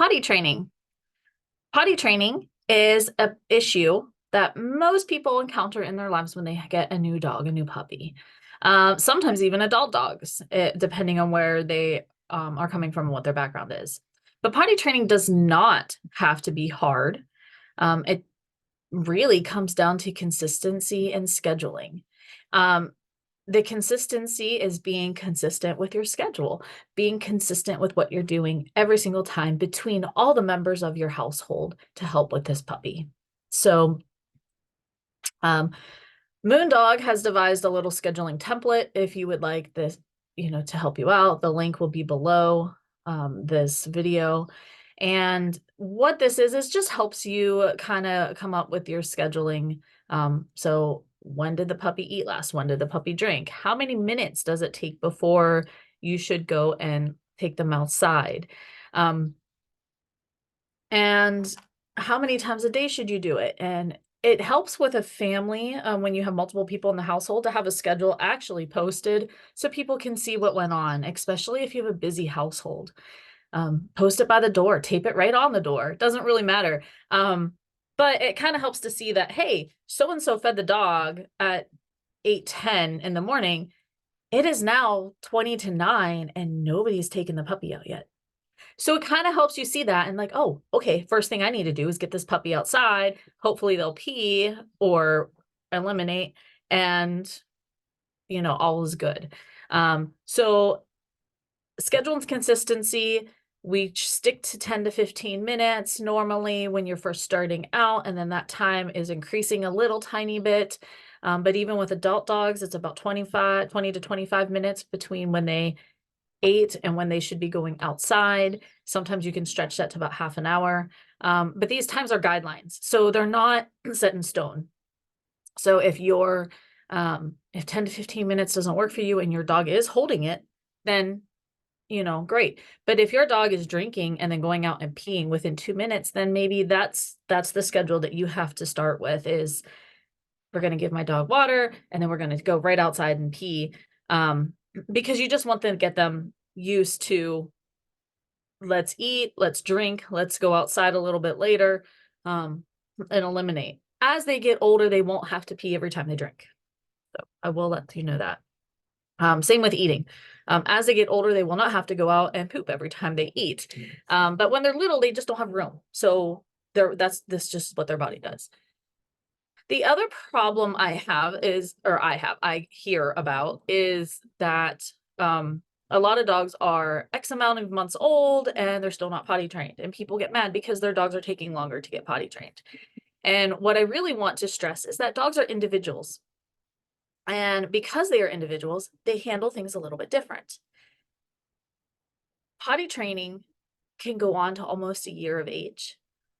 Potty training. Potty training is an issue that most people encounter in their lives when they get a new dog, a new puppy. Sometimes even adult dogs, depending on where they are coming from and what their background is. But potty training does not have to be hard. It really comes down to consistency and scheduling. Um, the consistency is being consistent with your schedule, being consistent with what you're doing every single time between all the members of your household to help with this puppy. So, um, Moondog has devised a little scheduling template if you would like this, to help you out. The link will be below this video. And what this is just helps you kind of come up with your scheduling. So when did the puppy eat last? When did the puppy drink? How many minutes does it take before you should go and take them outside? And how many times a day should you do it? And it helps with a family when you have multiple people in the household to have a schedule actually posted so people can see what went on, especially if you have a busy household. Post it by the door, tape it right on the door. It doesn't really matter. But it kind of helps to see that, hey, so-and-so fed the dog at 8:10 in the morning. It is now 20 to 9 and nobody's taken the puppy out yet. So it kind of helps you see that and like, oh, okay, first thing I need to do is get this puppy outside. Hopefully they'll pee or eliminate and, all is good. So schedule and consistency, we stick to 10 to 15 minutes normally when you're first starting out, and then that time is increasing a little tiny bit. But even with adult dogs, it's about 20 to 25 minutes between when they ate and when they should be going outside. Sometimes you can stretch that to about half an hour. But these times are guidelines, so they're not set in stone. So if 10 to 15 minutes doesn't work for you and your dog is holding it, then great. But if your dog is drinking and then going out and peeing within 2 minutes, then maybe that's the schedule that you have to start with is we're going to give my dog water and then we're going to go right outside and pee. Because you just want to get them used to let's eat, let's drink, let's go outside a little bit later, and eliminate. As they get older, they won't have to pee every time they drink. So I will let you know that. Same with eating. As they get older, they will not have to go out and poop every time they eat. But when they're little, they just don't have room. So that's just what their body does. The other problem I hear about is that a lot of dogs are X amount of months old and they're still not potty trained. And people get mad because their dogs are taking longer to get potty trained. And what I really want to stress is that dogs are individuals. And because they are individuals, they handle things a little bit different. Potty training can go on to almost a year of age.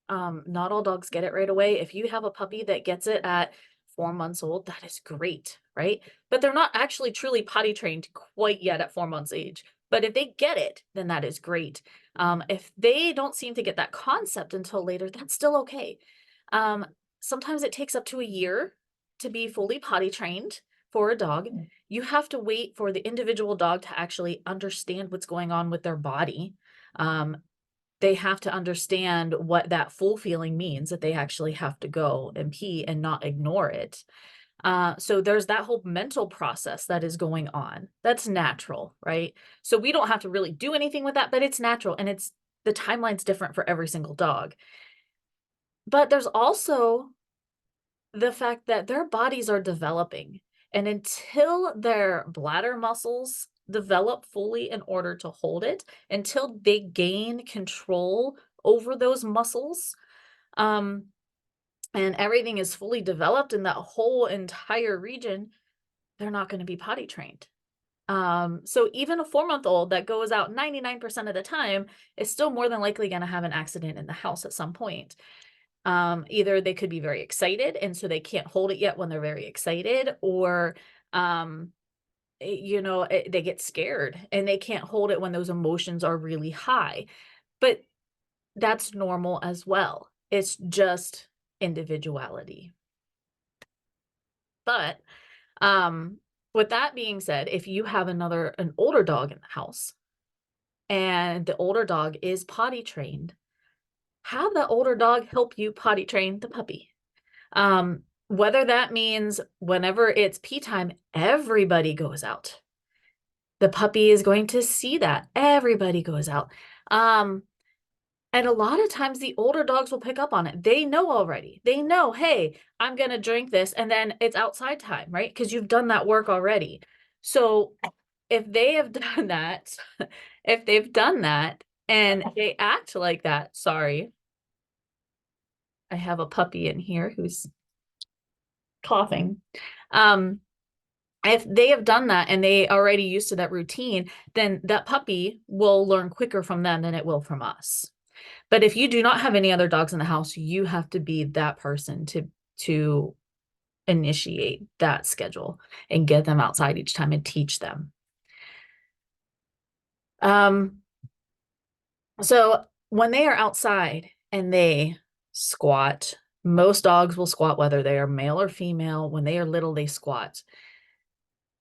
Not all dogs get it right away. If you have a puppy that gets it at 4 months old, that is great, right? But they're not actually truly potty trained quite yet at 4 months age. But if they get it, then that is great. If they don't seem to get that concept until later, that's still okay. Sometimes it takes up to a year to be fully potty trained for a dog. You have to wait for the individual dog to actually understand what's going on with their body. They have to understand what that full feeling means, that they actually have to go and pee and not ignore it. So there's that whole mental process that is going on. That's natural, right? So we don't have to really do anything with that, but it's natural and the timeline's different for every single dog. But there's also the fact that their bodies are developing. And until their bladder muscles develop fully in order to hold it, until they gain control over those muscles, and everything is fully developed in that whole entire region, they're not going to be potty trained. So even a 4-month-old that goes out 99% of the time is still more than likely going to have an accident in the house at some point. Either they could be very excited and so they can't hold it yet when they're very excited, or they get scared and they can't hold it when those emotions are really high. But that's normal as well. It's just individuality. But with that being said, if you have an older dog in the house and the older dog is potty trained, have the older dog help you potty train the puppy. Whether that means whenever it's pee time, everybody goes out. The puppy is going to see that. Everybody goes out. And a lot of times the older dogs will pick up on it. They know already. They know, hey, I'm going to drink this and then it's outside time, right? Because you've done that work already. So if they have done that, if they've done that and they act like that, sorry, I have a puppy in here who's coughing. If they have done that and they already used to that routine, then that puppy will learn quicker from them than it will from us. But if you do not have any other dogs in the house, you have to be that person to initiate that schedule and get them outside each time and teach them. So when they are outside and they squat, most dogs will squat whether they are male or female. When they are little, they squat.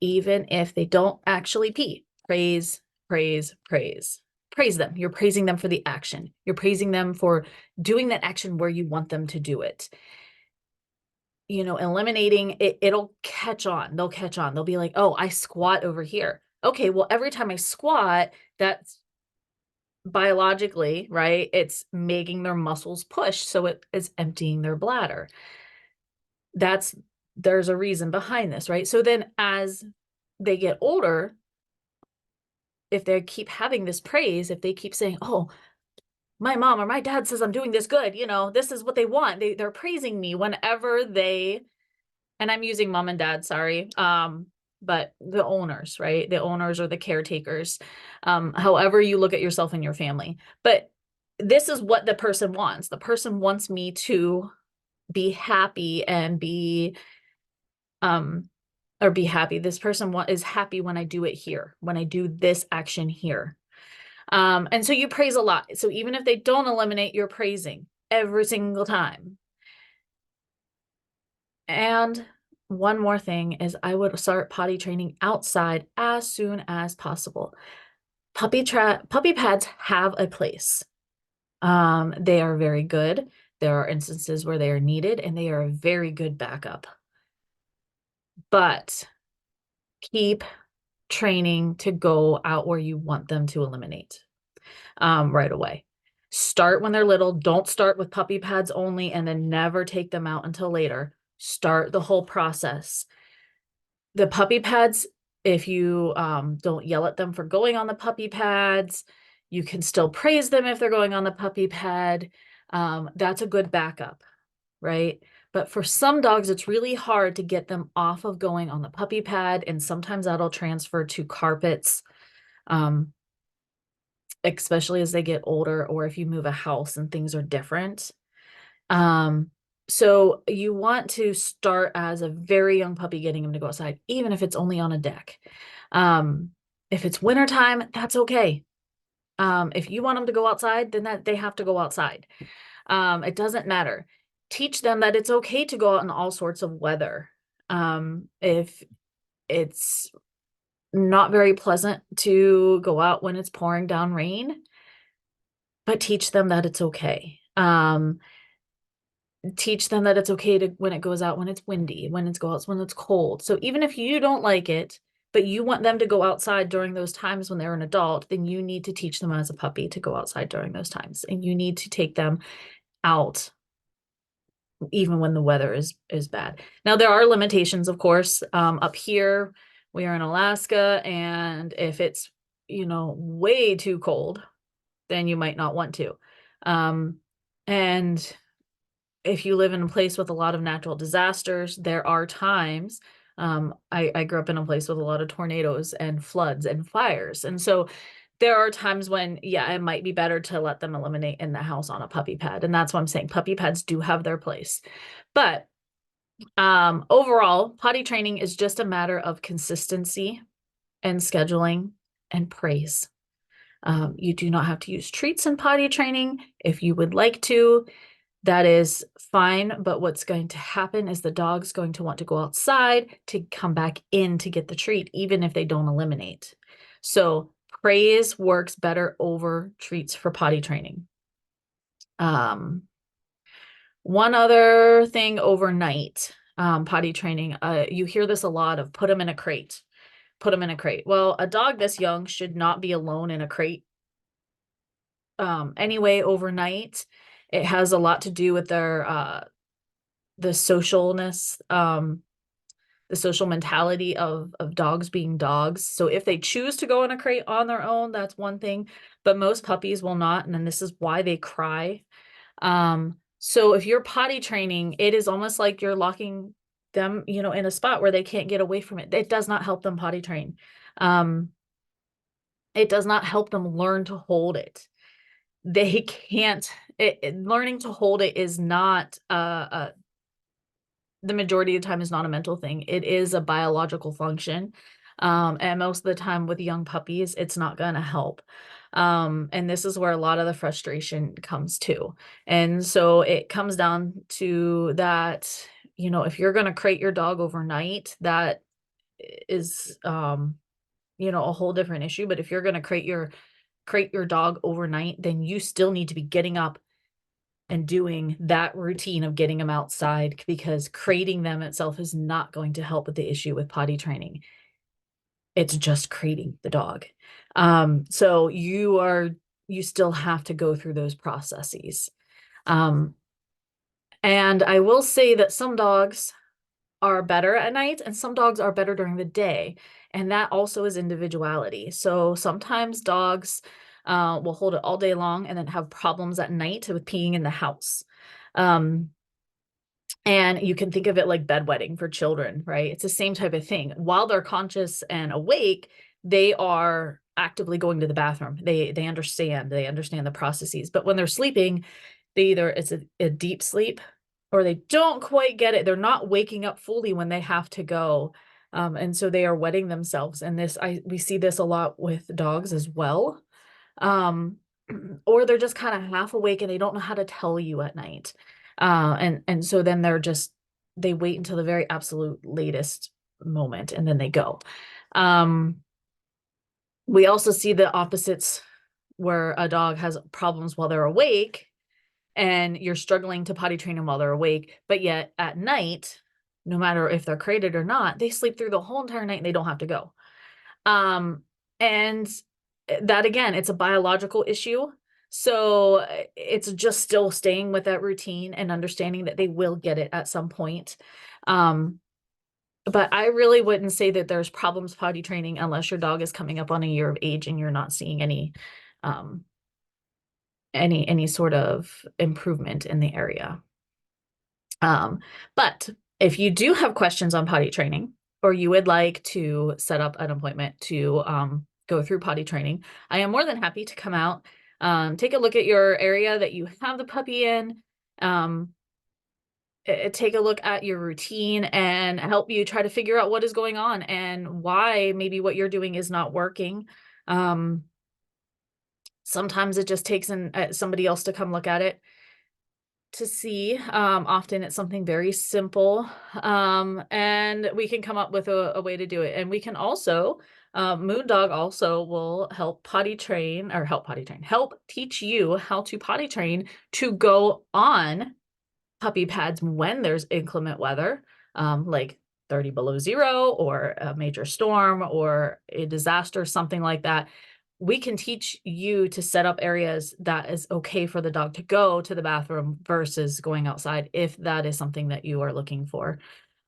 Even if they don't actually pee. Praise, praise, praise. Praise them. You're praising them for the action. You're praising them for doing that action where you want them to do it. You know, eliminating it, it'll catch on. They'll catch on. They'll be like, oh, I squat over here. Okay, well, every time I squat, that's biologically, right? It's making their muscles push. So it is emptying their bladder. There's a reason behind this, right? So then as they get older, if they keep having this praise, if they keep saying, oh, my mom or my dad says I'm doing this good, you know, this is what they want. They're praising me whenever they, and I'm using mom and dad, sorry. But the owners, right? The owners or the caretakers, however you look at yourself and your family. But this is what the person wants. The person wants me to be happy and be, or be happy. This person is happy when I do it here, when I do this action here. And so you praise a lot. So even if they don't eliminate, you're praising every single time. And one more thing is I would start potty training outside as soon as possible. Puppy pads have a place. They are very good. There are instances where they are needed and they are a very good backup. But keep training to go out where you want them to eliminate right away. Start when they're little. Don't start with puppy pads only and then never take them out until later. Start the whole process. The puppy pads, if you don't yell at them for going on the puppy pads, you can still praise them if they're going on the puppy pad. That's a good backup, right? But for some dogs, it's really hard to get them off of going on the puppy pad, and sometimes that'll transfer to carpets, especially as they get older or if you move a house and things are different. So you want to start as a very young puppy, getting them to go outside, even if it's only on a deck. If it's wintertime, that's okay. If you want them to go outside, then they have to go outside. It doesn't matter. Teach them that it's okay to go out in all sorts of weather. If it's not very pleasant to go out when it's pouring down rain, but teach them that it's okay. Teach them that it's okay to when it goes out when it's windy, when it's go out when it's cold. So even if you don't like it, but you want them to go outside during those times when they're an adult, then you need to teach them as a puppy to go outside during those times. And you need to take them out even when the weather is bad. Now there are limitations, of course. Up here, we are in Alaska, and if it's, you know, way too cold, then you might not want to. And if you live in a place with a lot of natural disasters, there are times, I grew up in a place with a lot of tornadoes and floods and fires. And so there are times when, yeah, it might be better to let them eliminate in the house on a puppy pad. And that's what I'm saying. Puppy pads do have their place. But overall, potty training is just a matter of consistency and scheduling and praise. You do not have to use treats in potty training. If you would like to, that is fine. But what's going to happen is the dog's going to want to go outside to come back in to get the treat, even if they don't eliminate. So praise works better over treats for potty training. Um, One other thing overnight, potty training, you hear this a lot of put them in a crate, put them in a crate. Well, a dog this young should not be alone in a crate. Anyway, overnight, it has a lot to do with their, the socialness, the social mentality of dogs being dogs. So if they choose to go in a crate on their own, that's one thing, but most puppies will not, and then this is why they cry. So if you're potty training, it is almost like you're locking them, in a spot where they can't get away from it. It does not help them potty train. Um, it does not help them learn to hold it. They can't, learning to hold it is not, the majority of the time is not a mental thing. It is a biological function. And most of the time with young puppies, it's not going to help. And this is where a lot of the frustration comes too. And so it comes down to that, if you're going to crate your dog overnight, that is, a whole different issue. But if you're going to crate your dog overnight, then you still need to be getting up and doing that routine of getting them outside, because crating them itself is not going to help with the issue with potty training. It's just crating the dog. So you still have to go through those processes. And I will say that some dogs are better at night and some dogs are better during the day. And that also is individuality. So sometimes dogs will hold it all day long and then have problems at night with peeing in the house. And you can think of it like bedwetting for children, right? It's the same type of thing. While they're conscious and awake, they are actively going to the bathroom. They understand the processes. But when they're sleeping, it's a deep sleep, or they don't quite get it. They're not waking up fully when they have to go. And so they are wetting themselves. And we see this a lot with dogs as well. Or they're just kind of half awake and they don't know how to tell you at night. And so then they wait until the very absolute latest moment and then they go. We also see the opposites, where a dog has problems while they're awake and you're struggling to potty train them while they're awake, but yet at night, no matter if they're crated or not, they sleep through the whole entire night and they don't have to go. And that, again, it's a biological issue. So it's just still staying with that routine and understanding that they will get it at some point. But I really wouldn't say that there's problems potty training unless your dog is coming up on a year of age and you're not seeing any sort of improvement in the area. But if you do have questions on potty training, or you would like to set up an appointment to go through potty training, I am more than happy to come out, take a look at your area that you have the puppy in, take a look at your routine and help you try to figure out what is going on and why maybe what you're doing is not working. Sometimes it just takes somebody else to come look at it to see. Often it's something very simple, and we can come up with a way to do it. And we can also, Moondog also will help help teach you how to potty train to go on puppy pads when there's inclement weather, like 30 below zero or a major storm or a disaster, something like that. We can teach you to set up areas that is okay for the dog to go to the bathroom versus going outside, if that is something that you are looking for.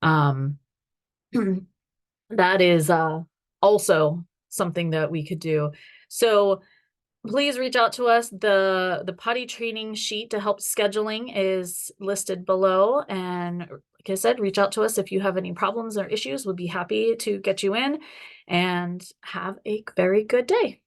That is also something that we could do. So please reach out to us. The potty training sheet to help scheduling is listed below. And like I said, reach out to us if you have any problems or issues. We'll be happy to get you in, and have a very good day.